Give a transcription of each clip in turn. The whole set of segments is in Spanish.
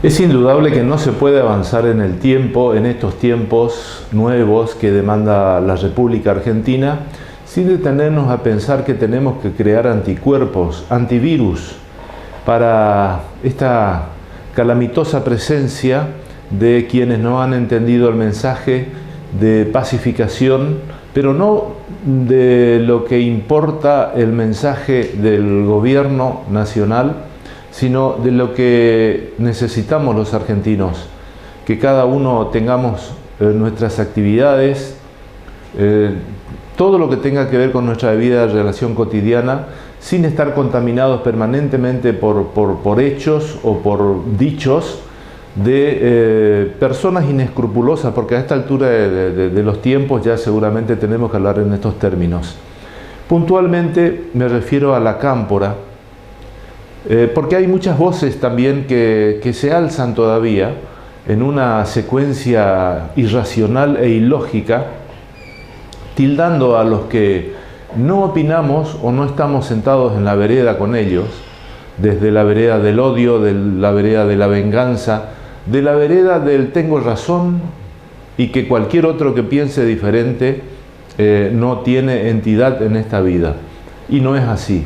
Es indudable que no se puede avanzar en el tiempo, en estos tiempos nuevos que demanda la República Argentina, sin detenernos a pensar que tenemos que crear anticuerpos, antivirus, para esta calamitosa presencia de quienes no han entendido el mensaje de pacificación, pero no de lo que importa el mensaje del gobierno nacional, sino de lo que necesitamos los argentinos, que cada uno tengamos nuestras actividades, todo lo que tenga que ver con nuestra vida de relación cotidiana, sin estar contaminados permanentemente por hechos o por dichos de personas inescrupulosas, porque a esta altura de los tiempos ya seguramente tenemos que hablar en estos términos. Puntualmente me refiero a la cámpora, porque hay muchas voces también que se alzan todavía en una secuencia irracional e ilógica, tildando a los que no opinamos o no estamos sentados en la vereda con ellos, desde la vereda del odio, de la vereda de la venganza, de la vereda del tengo razón y que cualquier otro que piense diferente no tiene entidad en esta vida. Y no es así.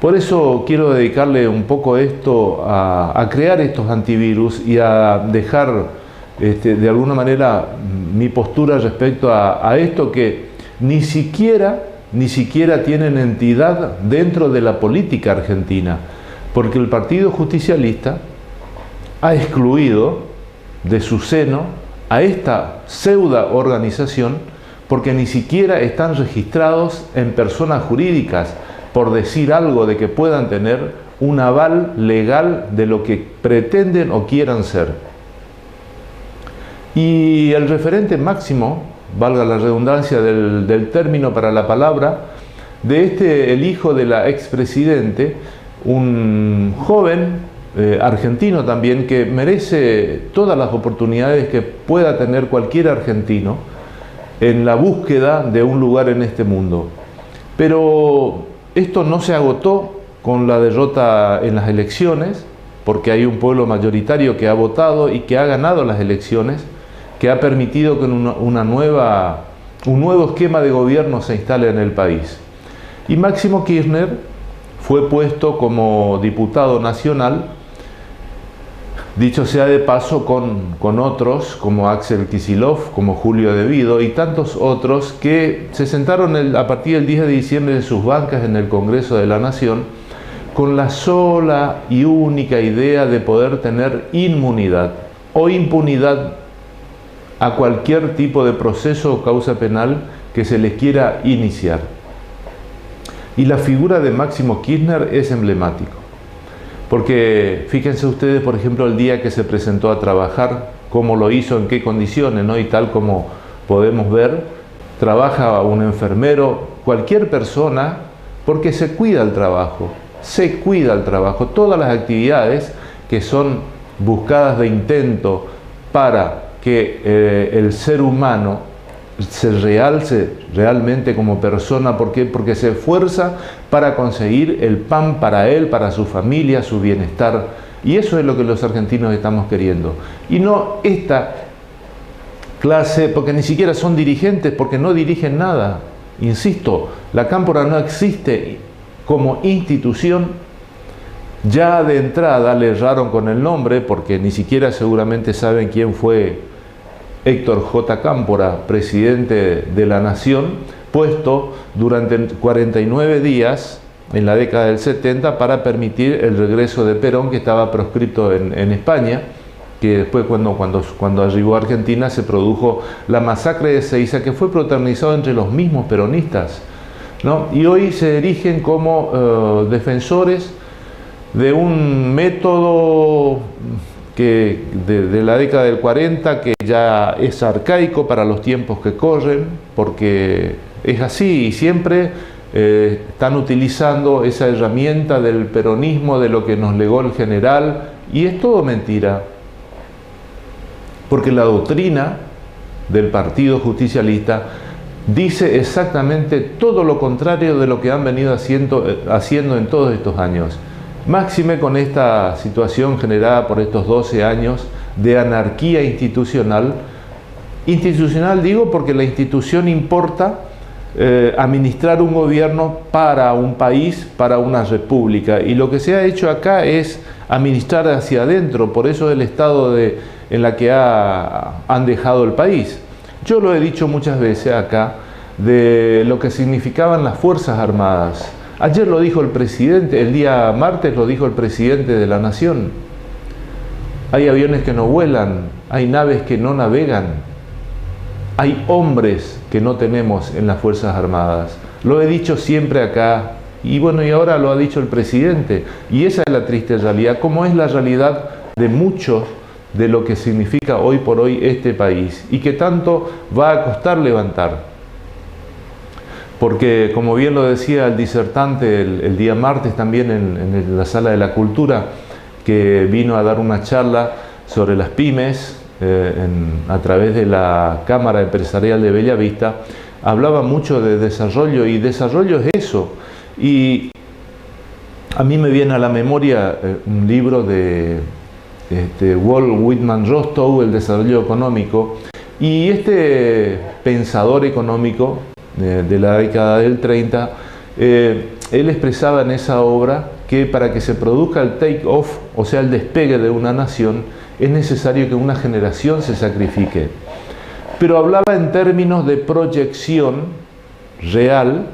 Por eso quiero dedicarle un poco esto a crear estos antivirus y a dejar de alguna manera mi postura respecto a esto que ni siquiera tienen entidad dentro de la política argentina, porque el Partido Justicialista ha excluido de su seno a esta pseudo organización porque ni siquiera están registrados en personas jurídicas, por decir algo de que puedan tener un aval legal de lo que pretenden o quieran ser. Y el referente máximo, valga la redundancia del término para la palabra, de el hijo de la expresidente, un joven argentino también que merece todas las oportunidades que pueda tener cualquier argentino en la búsqueda de un lugar en este mundo. Pero esto no se agotó con la derrota en las elecciones, porque hay un pueblo mayoritario que ha votado y que ha ganado las elecciones, que ha permitido que un nuevo esquema de gobierno se instale en el país. Y Máximo Kirchner fue puesto como diputado nacional, dicho sea de paso, con otros como Axel Kicillof, como Julio De Vido y tantos otros que se sentaron a partir del 10 de diciembre en sus bancas en el Congreso de la Nación con la sola y única idea de poder tener inmunidad o impunidad a cualquier tipo de proceso o causa penal que se les quiera iniciar. Y la figura de Máximo Kirchner es emblemático. Porque fíjense ustedes, por ejemplo, el día que se presentó a trabajar, cómo lo hizo, en qué condiciones, ¿no? Y tal como podemos ver, trabaja un enfermero, cualquier persona, porque se cuida el trabajo, todas las actividades que son buscadas de intento para que el ser humano se realce realmente como persona. ¿Por qué? Porque se esfuerza para conseguir el pan para él, para su familia, su bienestar. Y eso es lo que los argentinos estamos queriendo. Y no esta clase, porque ni siquiera son dirigentes, porque no dirigen nada. Insisto, la cámpora no existe como institución. Ya de entrada le erraron con el nombre, porque ni siquiera seguramente saben quién fue Héctor J. Cámpora, presidente de la Nación, puesto durante 49 días en la década del 70 para permitir el regreso de Perón, que estaba proscripto en España, que después cuando arribó a Argentina se produjo la masacre de Ezeiza, que fue protagonizado entre los mismos peronistas, ¿no? Y hoy se erigen como defensores de un método de la década del 40, que ya es arcaico para los tiempos que corren, porque es así y siempre están utilizando esa herramienta del peronismo, de lo que nos legó el general, y es todo mentira, porque la doctrina del Partido Justicialista dice exactamente todo lo contrario de lo que han venido haciendo en todos estos años. Máxime con esta situación generada por estos 12 años de anarquía institucional. Institucional digo porque la institución importa administrar un gobierno para un país, para una república. Y lo que se ha hecho acá es administrar hacia adentro, por eso el estado en la que han dejado el país. Yo lo he dicho muchas veces acá, de lo que significaban las Fuerzas Armadas. Ayer lo dijo el presidente, el día martes lo dijo el presidente de la Nación. Hay aviones que no vuelan, hay naves que no navegan, hay hombres que no tenemos en las Fuerzas Armadas. Lo he dicho siempre acá, y bueno, y ahora lo ha dicho el presidente. Y esa es la triste realidad, como es la realidad de muchos de lo que significa hoy por hoy este país, y que tanto va a costar levantar. Porque, como bien lo decía el disertante el día martes también en la Sala de la Cultura, que vino a dar una charla sobre las pymes a través de la Cámara Empresarial de Bellavista, hablaba mucho de desarrollo, y desarrollo es eso. Y a mí me viene a la memoria un libro de Walt Whitman Rostow, El desarrollo económico, y este pensador económico de la década del 30, él expresaba en esa obra que para que se produzca el take-off, o sea, el despegue de una nación, es necesario que una generación se sacrifique. Pero hablaba en términos de proyección real,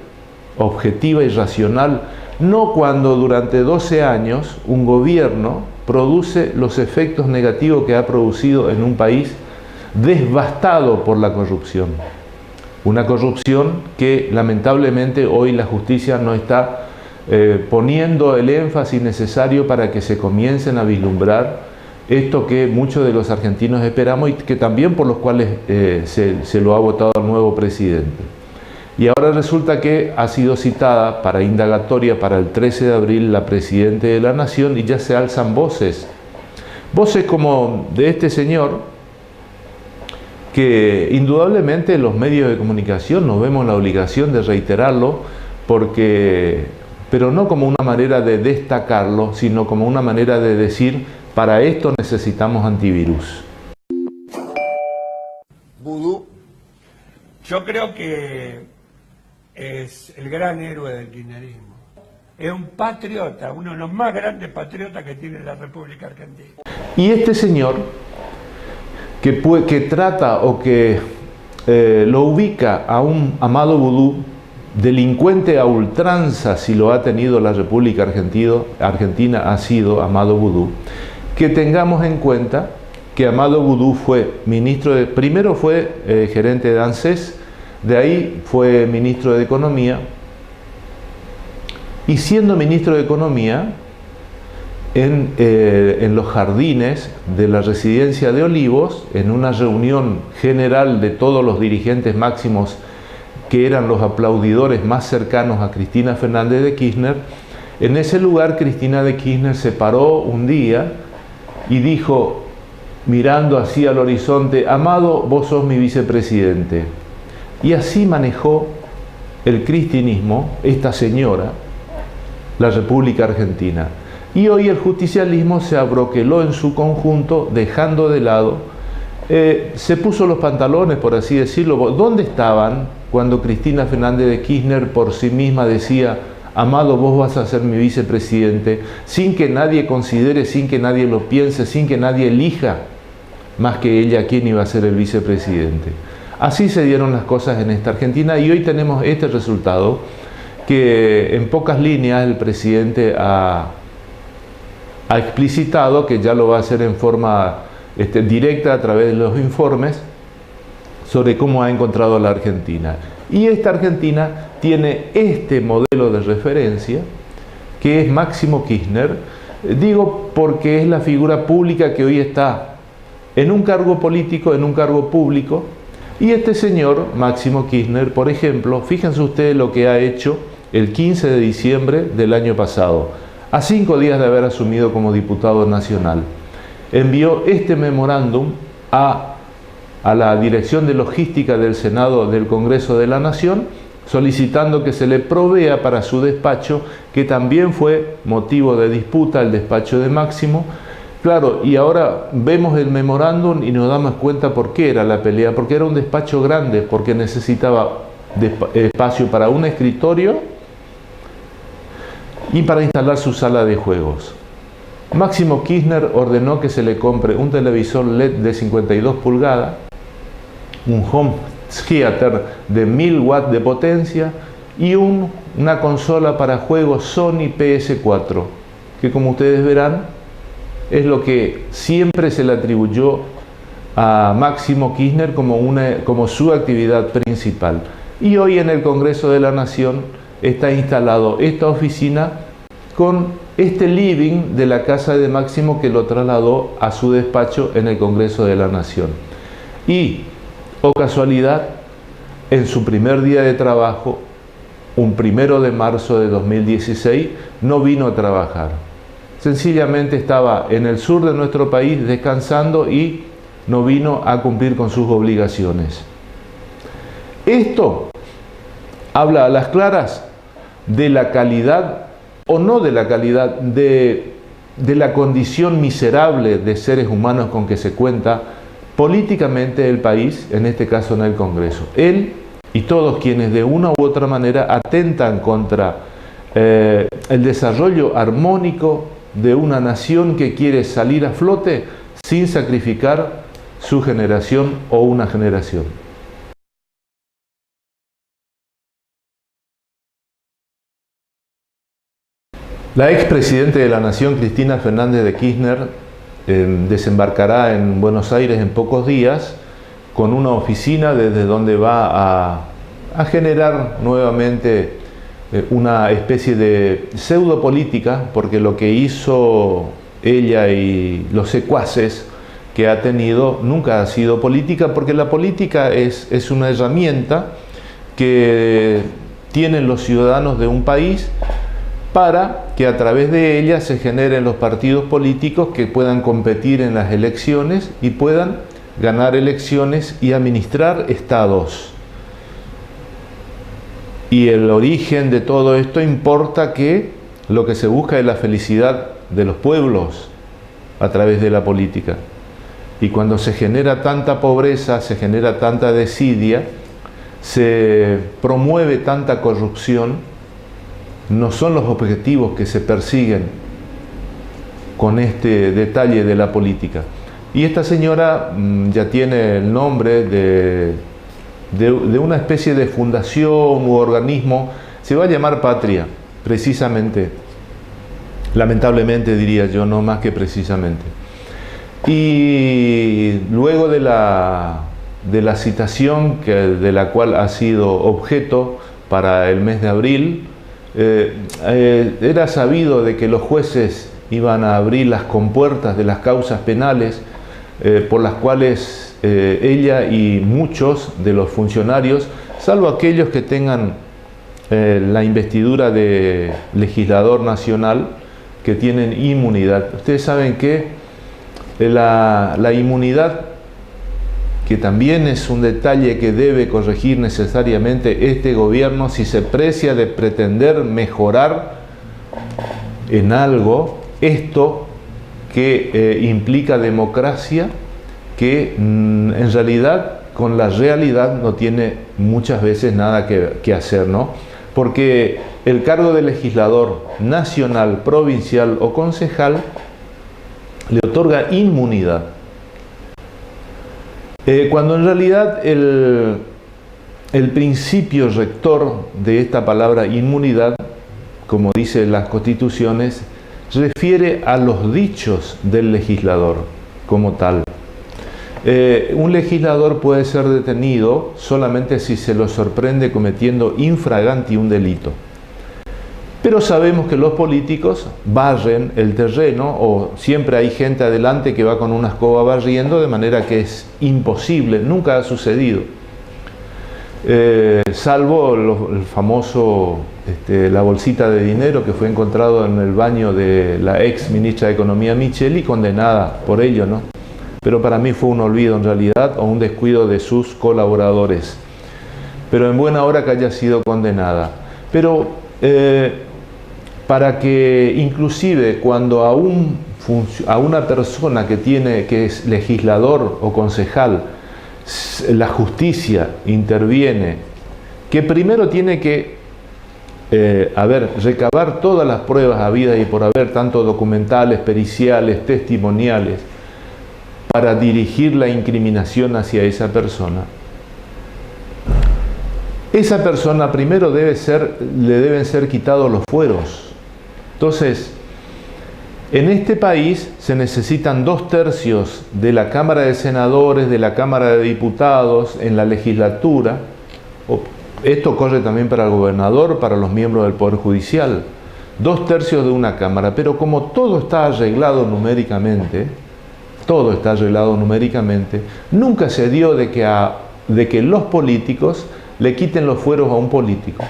objetiva y racional, no cuando durante 12 años un gobierno produce los efectos negativos que ha producido en un país devastado por la corrupción. Una corrupción que lamentablemente hoy la justicia no está poniendo el énfasis necesario para que se comiencen a vislumbrar esto que muchos de los argentinos esperamos y que también por los cuales se lo ha votado el nuevo presidente. Y ahora resulta que ha sido citada para indagatoria para el 13 de abril la Presidenta de la Nación, y ya se alzan voces como de este señor, que indudablemente los medios de comunicación nos vemos la obligación de reiterarlo, pero no como una manera de destacarlo, sino como una manera de decir, para esto necesitamos antivirus. Vudú, yo creo que es el gran héroe del kirchnerismo. Es un patriota, uno de los más grandes patriotas que tiene la República Argentina. Y este señor que trata o que lo ubica a un Amado Vudú, delincuente a ultranza, si lo ha tenido la República Argentina ha sido Amado Vudú, que tengamos en cuenta que Amado Vudú fue primero fue gerente de ANSES, de ahí fue ministro de Economía, y siendo ministro de Economía, en los jardines de la residencia de Olivos, en una reunión general de todos los dirigentes máximos que eran los aplaudidores más cercanos a Cristina Fernández de Kirchner, en ese lugar Cristina de Kirchner se paró un día y dijo, mirando así al horizonte, Amado, vos sos mi vicepresidente. Y así manejó el cristinismo, esta señora, la República Argentina. Y hoy el justicialismo se abroqueló en su conjunto, dejando de lado, se puso los pantalones, por así decirlo. ¿Dónde estaban cuando Cristina Fernández de Kirchner por sí misma decía, Amado, vos vas a ser mi vicepresidente, sin que nadie considere, sin que nadie lo piense, sin que nadie elija más que ella quién iba a ser el vicepresidente? Así se dieron las cosas en esta Argentina, y hoy tenemos este resultado que en pocas líneas el presidente ha explicitado, que ya lo va a hacer en forma directa a través de los informes sobre cómo ha encontrado a la Argentina. Y esta Argentina tiene este modelo de referencia, que es Máximo Kirchner, digo porque es la figura pública que hoy está en un cargo político, en un cargo público, y este señor, Máximo Kirchner, por ejemplo, fíjense ustedes lo que ha hecho el 15 de diciembre del año pasado, a 5 días de haber asumido como diputado nacional. Envió este memorándum a la Dirección de Logística del Senado del Congreso de la Nación, solicitando que se le provea para su despacho, que también fue motivo de disputa el despacho de Máximo. Claro, y ahora vemos el memorándum y nos damos cuenta por qué era la pelea, porque era un despacho grande, porque necesitaba espacio para un escritorio y para instalar su sala de juegos. Máximo Kirchner ordenó que se le compre un televisor LED de 52 pulgadas, un home theater de 1000 watts de potencia y una consola para juegos Sony PS4, que como ustedes verán es lo que siempre se le atribuyó a Máximo Kirchner como su actividad principal. Y hoy en el Congreso de la Nación está instalado esta oficina con este living de la casa de Máximo, que lo trasladó a su despacho en el Congreso de la Nación. Y, oh casualidad, en su primer día de trabajo, un 1 de marzo de 2016, no vino a trabajar. Sencillamente estaba en el sur de nuestro país descansando y no vino a cumplir con sus obligaciones. Esto habla a las claras de la calidad o no de la calidad, de la condición miserable de seres humanos con que se cuenta políticamente el país, en este caso en el Congreso. Él y todos quienes de una u otra manera atentan contra el desarrollo armónico de una nación que quiere salir a flote sin sacrificar su generación o una generación. La expresidente de la Nación, Cristina Fernández de Kirchner, desembarcará en Buenos Aires en pocos días con una oficina desde donde va a generar nuevamente una especie de pseudopolítica, porque lo que hizo ella y los secuaces que ha tenido nunca ha sido política, porque la política es una herramienta que tienen los ciudadanos de un país para que a través de ella se generen los partidos políticos que puedan competir en las elecciones y puedan ganar elecciones y administrar estados. Y el origen de todo esto importa que lo que se busca es la felicidad de los pueblos a través de la política. Y cuando se genera tanta pobreza, se genera tanta desidia, se promueve tanta corrupción, no son los objetivos que se persiguen con este detalle de la política. Y esta señora ya tiene el nombre de una especie de fundación u organismo, se va a llamar Patria, precisamente, lamentablemente diría yo, no más que precisamente. Y luego de la citación de la cual ha sido objeto para el mes de abril, era sabido de que los jueces iban a abrir las compuertas de las causas penales por las cuales ella y muchos de los funcionarios, salvo aquellos que tengan la investidura de legislador nacional, que tienen inmunidad. Ustedes saben que la inmunidad, que también es un detalle que debe corregir necesariamente este gobierno si se precia de pretender mejorar en algo esto que implica democracia, que en realidad con la realidad no tiene muchas veces nada que hacer, ¿no? Porque el cargo de legislador nacional, provincial o concejal le otorga inmunidad. Cuando en realidad el principio rector de esta palabra inmunidad, como dicen las constituciones, refiere a los dichos del legislador como tal. Un legislador puede ser detenido solamente si se lo sorprende cometiendo infraganti un delito. Pero sabemos que los políticos barren el terreno, o siempre hay gente adelante que va con una escoba barriendo, de manera que es imposible, nunca ha sucedido. Salvo el famoso, la bolsita de dinero que fue encontrado en el baño de la ex ministra de Economía Micheli, condenada por ello, ¿no? Pero para mí fue un olvido en realidad, o un descuido de sus colaboradores. pero en buena hora que haya sido condenada. Pero para que inclusive cuando a una persona que es legislador o concejal, la justicia interviene, que primero tiene que recabar todas las pruebas habidas y por haber, tanto documentales, periciales, testimoniales, para dirigir la incriminación hacia esa persona. Esa persona primero le deben ser quitados los fueros. Entonces, en este país se necesitan 2/3 de la Cámara de Senadores, de la Cámara de Diputados, en la legislatura. Esto corre también para el gobernador, para los miembros del Poder Judicial. 2/3 de una Cámara, pero como todo está arreglado numéricamente, nunca se dio de que los políticos le quiten los fueros a un político,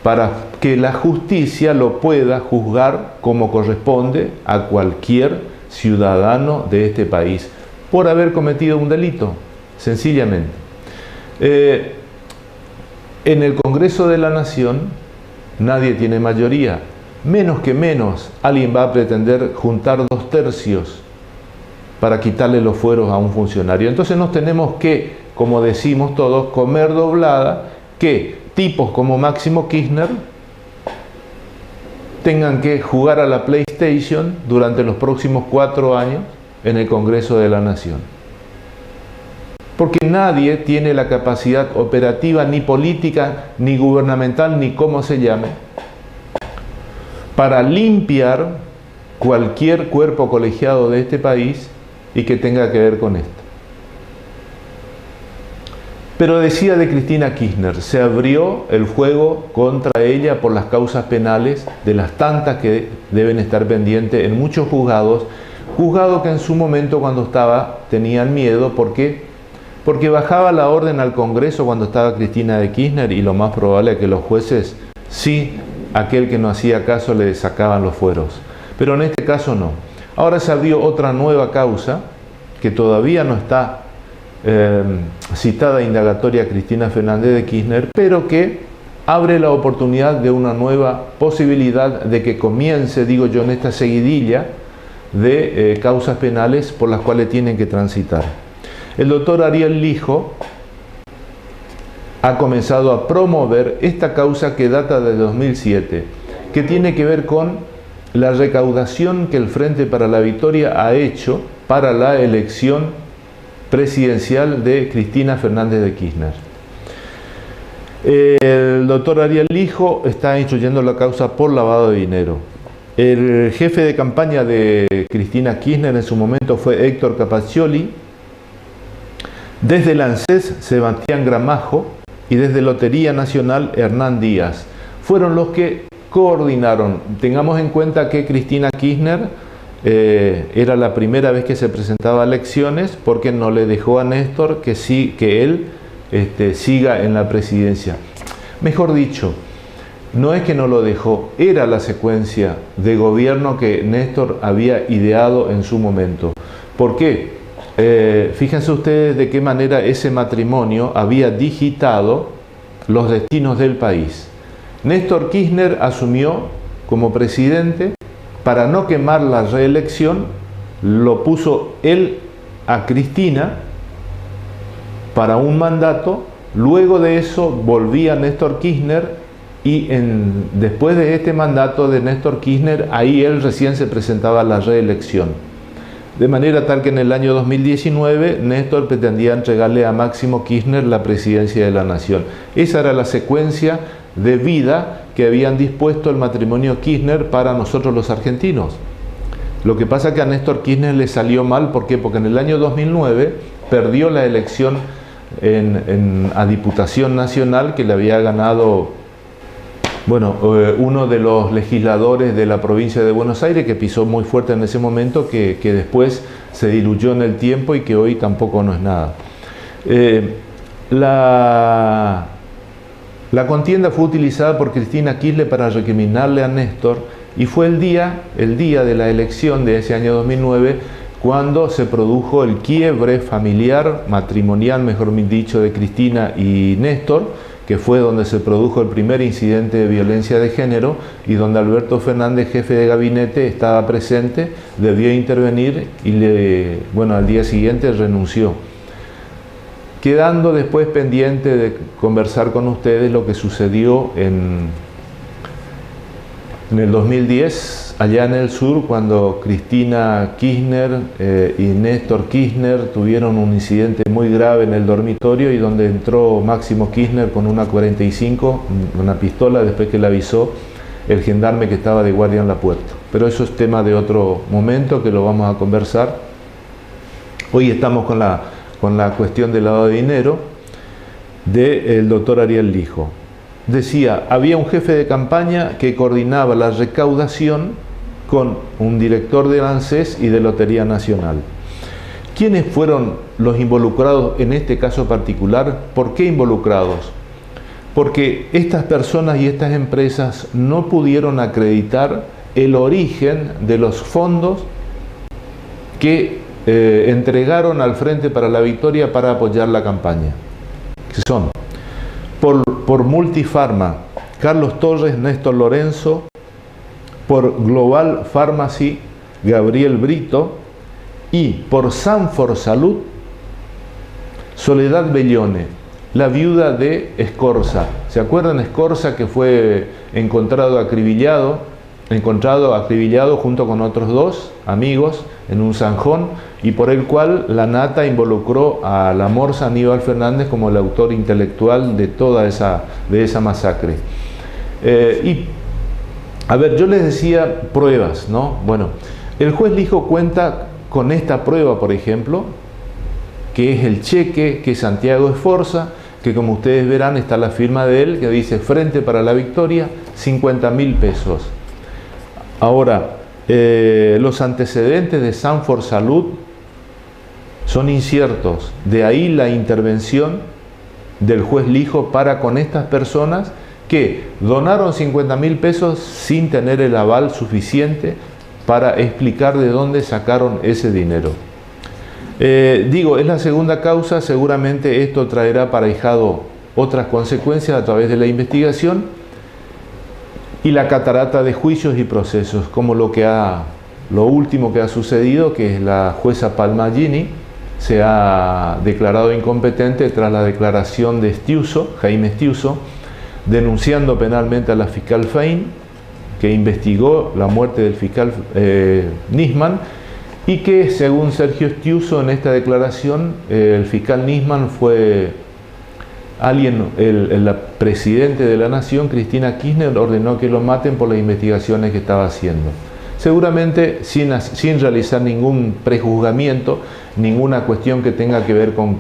para que la justicia lo pueda juzgar como corresponde a cualquier ciudadano de este país, por haber cometido un delito, sencillamente. En el Congreso de la Nación nadie tiene mayoría, menos que menos alguien va a pretender juntar 2/3 para quitarle los fueros a un funcionario. Entonces nos tenemos que, como decimos todos, comer doblada, que tipos como Máximo Kirchner tengan que jugar a la PlayStation durante los próximos 4 años en el Congreso de la Nación. Porque nadie tiene la capacidad operativa, ni política, ni gubernamental, ni como se llame, para limpiar cualquier cuerpo colegiado de este país y que tenga que ver con esto. Pero decía de Cristina Kirchner, se abrió el fuego contra ella por las causas penales, de las tantas que deben estar pendientes en muchos juzgados que en su momento cuando estaba tenían miedo, porque bajaba la orden al Congreso cuando estaba Cristina de Kirchner y lo más probable es que los jueces, sí, aquel que no hacía caso le sacaban los fueros. Pero en este caso no. Ahora se abrió otra nueva causa que todavía no está citada indagatoria a Cristina Fernández de Kirchner, pero que abre la oportunidad de una nueva posibilidad de que comience, digo yo, en esta seguidilla de causas penales por las cuales tienen que transitar. El doctor Ariel Lijo ha comenzado a promover esta causa que data de 2007, que tiene que ver con la recaudación que el Frente para la Victoria ha hecho para la elección presidencial de Cristina Fernández de Kirchner. El doctor Ariel Lijo está instruyendo la causa por lavado de dinero. El jefe de campaña de Cristina Kirchner en su momento fue Héctor Capaccioli. Desde el ANSES, Sebastián Gramajo, y desde Lotería Nacional, Hernán Díaz. Fueron los que coordinaron. Tengamos en cuenta que Cristina Kirchner era la primera vez que se presentaba a elecciones porque no le dejó a Néstor que él siga en la presidencia. Mejor dicho, no es que no lo dejó, era la secuencia de gobierno que Néstor había ideado en su momento. ¿Por qué? Fíjense ustedes de qué manera ese matrimonio había digitado los destinos del país. Néstor Kirchner asumió como presidente. Para no quemar la reelección, lo puso él a Cristina para un mandato. Luego de eso volvía Néstor Kirchner y después de este mandato de Néstor Kirchner, ahí él recién se presentaba a la reelección. De manera tal que en el año 2019 Néstor pretendía entregarle a Máximo Kirchner la presidencia de la Nación. Esa era la secuencia de vida que habían dispuesto el matrimonio Kirchner para nosotros los argentinos. Lo que pasa es que a Néstor Kirchner le salió mal. ¿Por qué? Porque en el año 2009 perdió la elección a Diputación Nacional que le había ganado uno de los legisladores de la provincia de Buenos Aires, que pisó muy fuerte en ese momento, que después se diluyó en el tiempo y que hoy tampoco no es nada. La contienda fue utilizada por Cristina Kirchner para recriminarle a Néstor, y fue el día de la elección de ese año 2009 cuando se produjo el quiebre familiar, matrimonial, mejor dicho, de Cristina y Néstor, que fue donde se produjo el primer incidente de violencia de género y donde Alberto Fernández, jefe de gabinete, estaba presente, debió intervenir y al día siguiente renunció. Quedando después pendiente de conversar con ustedes lo que sucedió en el 2010, allá en el sur, cuando Cristina Kirchner y Néstor Kirchner tuvieron un incidente muy grave en el dormitorio y donde entró Máximo Kirchner con una 45, una pistola, después que le avisó el gendarme que estaba de guardia en la puerta. Pero eso es tema de otro momento que lo vamos a conversar. Hoy estamos con la cuestión del lavado de dinero del doctor Ariel Lijo. Decía, había un jefe de campaña que coordinaba la recaudación con un director del ANSES y de Lotería Nacional. ¿Quiénes fueron los involucrados en este caso particular? ¿Por qué involucrados? Porque estas personas y estas empresas no pudieron acreditar el origen de los fondos que entregaron al Frente para la Victoria para apoyar la campaña. Que son por Multifarma, Carlos Torres, Néstor Lorenzo; por Global Pharmacy, Gabriel Brito; y por Sanfor Salud, Soledad Bellone, la viuda de Scorza. ¿Se acuerdan Scorza, que fue encontrado acribillado junto con otros dos amigos en un zanjón, y por el cual la Nata involucró a la Morsa Aníbal Fernández como el autor intelectual de toda esa masacre? Yo les decía pruebas, ¿no? Bueno, el juez Lijo cuenta con esta prueba, por ejemplo, que es el cheque que Santiago Esforza, que como ustedes verán está la firma de él, que dice Frente para la Victoria, 50.000 pesos. Ahora, los antecedentes de Sanfor Salud son inciertos, de ahí la intervención del juez Lijo para con estas personas que donaron 50.000 pesos sin tener el aval suficiente para explicar de dónde sacaron ese dinero. Es la segunda causa, seguramente esto traerá aparejado otras consecuencias a través de la investigación y la catarata de juicios y procesos, como lo último que ha sucedido, que es la jueza Palmagini se ha declarado incompetente tras la declaración de Jaime Estiuso, denunciando penalmente a la fiscal Fein, que investigó la muerte del fiscal Nisman, y que según Sergio Estiuso en esta declaración, el fiscal Nisman fue el presidente de la Nación, Cristina Kirchner, ordenó que lo maten por las investigaciones que estaba haciendo. Seguramente sin realizar ningún prejuzgamiento, ninguna cuestión que tenga que ver con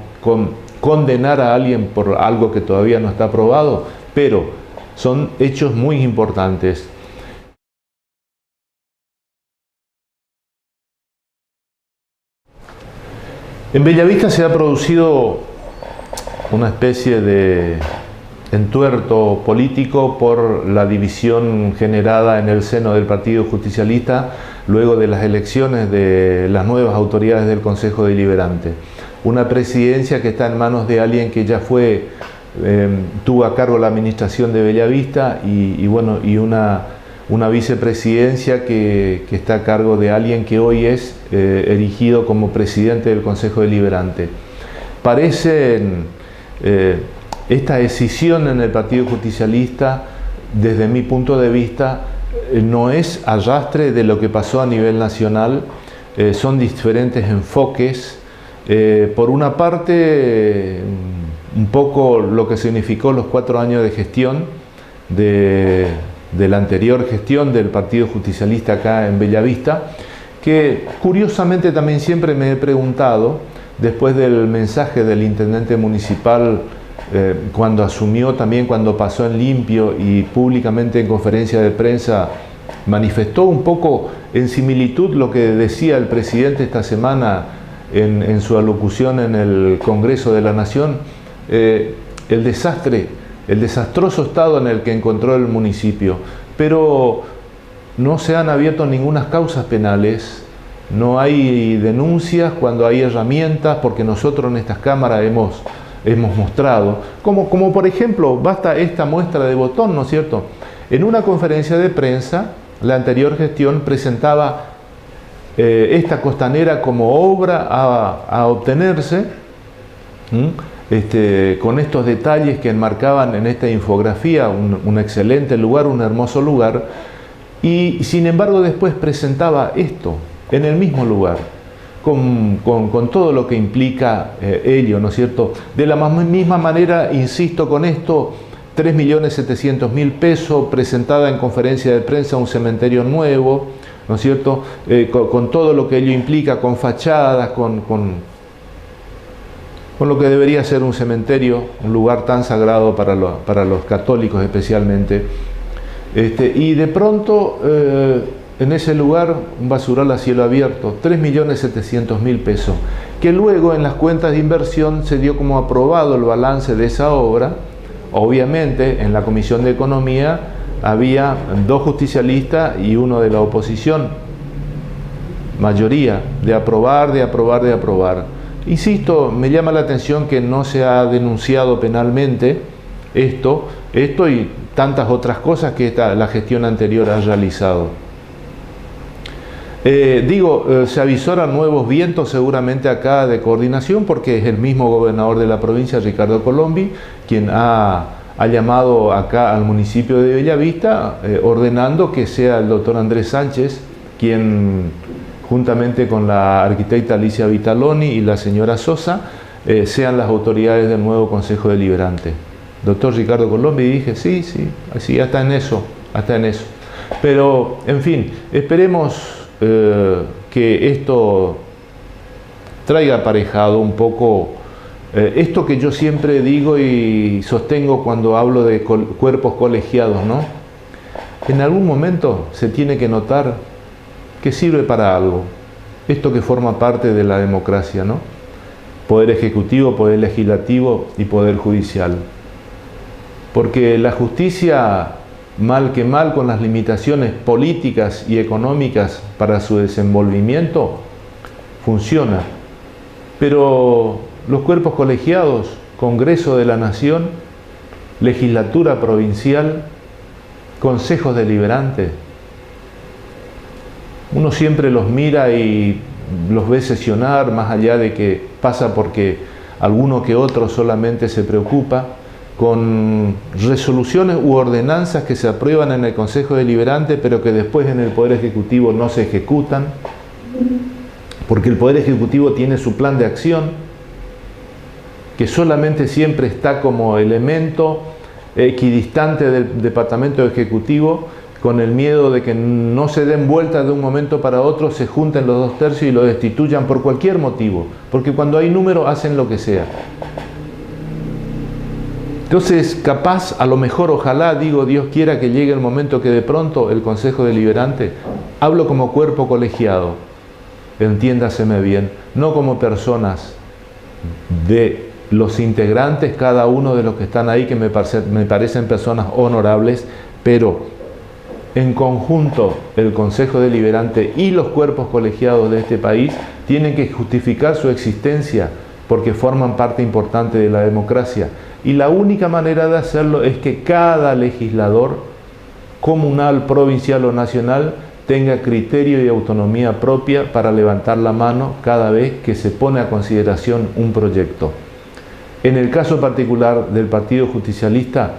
condenar a alguien por algo que todavía no está probado, pero son hechos muy importantes. En Bellavista se ha producido una especie de entuerto político por la división generada en el seno del Partido Justicialista luego de las elecciones de las nuevas autoridades del Consejo Deliberante. Una presidencia que está en manos de alguien que ya tuvo a cargo la administración de Bellavista y una vicepresidencia que está a cargo de alguien que hoy es erigido como presidente del Consejo Deliberante. Esta decisión en el Partido Justicialista, desde mi punto de vista, no es arrastre de lo que pasó a nivel nacional, son diferentes enfoques. Por una parte, un poco lo que significó los 4 años de gestión de la anterior gestión del Partido Justicialista acá en Bellavista, que curiosamente también siempre me he preguntado, después del mensaje del intendente municipal cuando asumió, también cuando pasó en limpio y públicamente en conferencia de prensa, manifestó un poco en similitud lo que decía el presidente esta semana en su alocución en el Congreso de la Nación, el desastroso estado en el que encontró el municipio, pero no se han abierto ninguna causas penales, no hay denuncias cuando hay herramientas, porque nosotros en estas cámaras hemos mostrado, como por ejemplo, basta esta muestra de botón, ¿no es cierto? En una conferencia de prensa, la anterior gestión presentaba esta costanera como obra a obtenerse, con estos detalles que enmarcaban en esta infografía un excelente lugar, un hermoso lugar, y sin embargo después presentaba esto en el mismo lugar, con todo lo que implica ello, ¿no es cierto? De la misma manera, insisto con esto, 3.700.000 pesos, presentada en conferencia de prensa un cementerio nuevo, ¿no es cierto? Con todo lo que ello implica, con fachadas, con lo que debería ser un cementerio, un lugar tan sagrado para los católicos especialmente. Y de pronto, en ese lugar, un basural a cielo abierto, 3.700.000 pesos, que luego en las cuentas de inversión se dio como aprobado el balance de esa obra. Obviamente, en la Comisión de Economía había 2 justicialistas y 1 de la oposición, mayoría, de aprobar. Insisto, me llama la atención que no se ha denunciado penalmente esto y tantas otras cosas que la gestión anterior ha realizado. Se avisoran nuevos vientos seguramente acá de coordinación, porque es el mismo gobernador de la provincia, Ricardo Colombi, quien ha llamado acá al municipio de Bellavista, ordenando que sea el doctor Andrés Sánchez quien, juntamente con la arquitecta Alicia Vitaloni y la señora Sosa, sean las autoridades del nuevo Consejo Deliberante. Doctor Ricardo Colombi, dije, sí, hasta en eso. Pero, en fin, esperemos que esto traiga aparejado un poco esto que yo siempre digo y sostengo cuando hablo de cuerpos colegiados, ¿no? En algún momento se tiene que notar que sirve para algo, esto que forma parte de la democracia, ¿no? Poder ejecutivo, poder legislativo y poder judicial. Porque la justicia, mal que mal, con las limitaciones políticas y económicas para su desenvolvimiento, funciona. Pero los cuerpos colegiados, Congreso de la Nación, legislatura provincial, consejos deliberantes, uno siempre los mira y los ve sesionar, más allá de que pasa porque alguno que otro solamente se preocupa, con resoluciones u ordenanzas que se aprueban en el Consejo Deliberante, pero que después en el Poder Ejecutivo no se ejecutan, porque el Poder Ejecutivo tiene su plan de acción, que solamente siempre está como elemento equidistante del Departamento Ejecutivo, con el miedo de que no se den vueltas de un momento para otro, se junten los 2/3 y lo destituyan por cualquier motivo, porque cuando hay número hacen lo que sea. Entonces, capaz, a lo mejor, ojalá, digo, Dios quiera que llegue el momento que de pronto el Consejo Deliberante, hablo como cuerpo colegiado, entiéndaseme bien, no como personas de los integrantes, cada uno de los que están ahí, que me parecen personas honorables, pero en conjunto el Consejo Deliberante y los cuerpos colegiados de este país tienen que justificar su existencia porque forman parte importante de la democracia. Y la única manera de hacerlo es que cada legislador comunal, provincial o nacional tenga criterio y autonomía propia para levantar la mano cada vez que se pone a consideración un proyecto. En el caso particular del Partido Justicialista,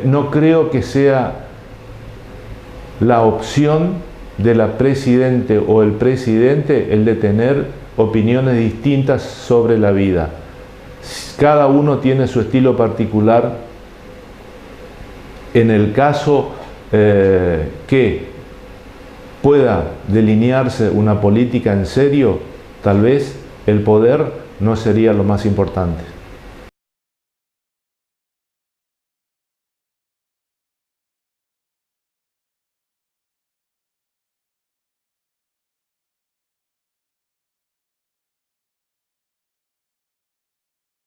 no creo que sea la opción de la presidente o el presidente el de tener opiniones distintas sobre la vida. Cada uno tiene su estilo particular. En el caso que pueda delinearse una política en serio, tal vez el poder no sería lo más importante.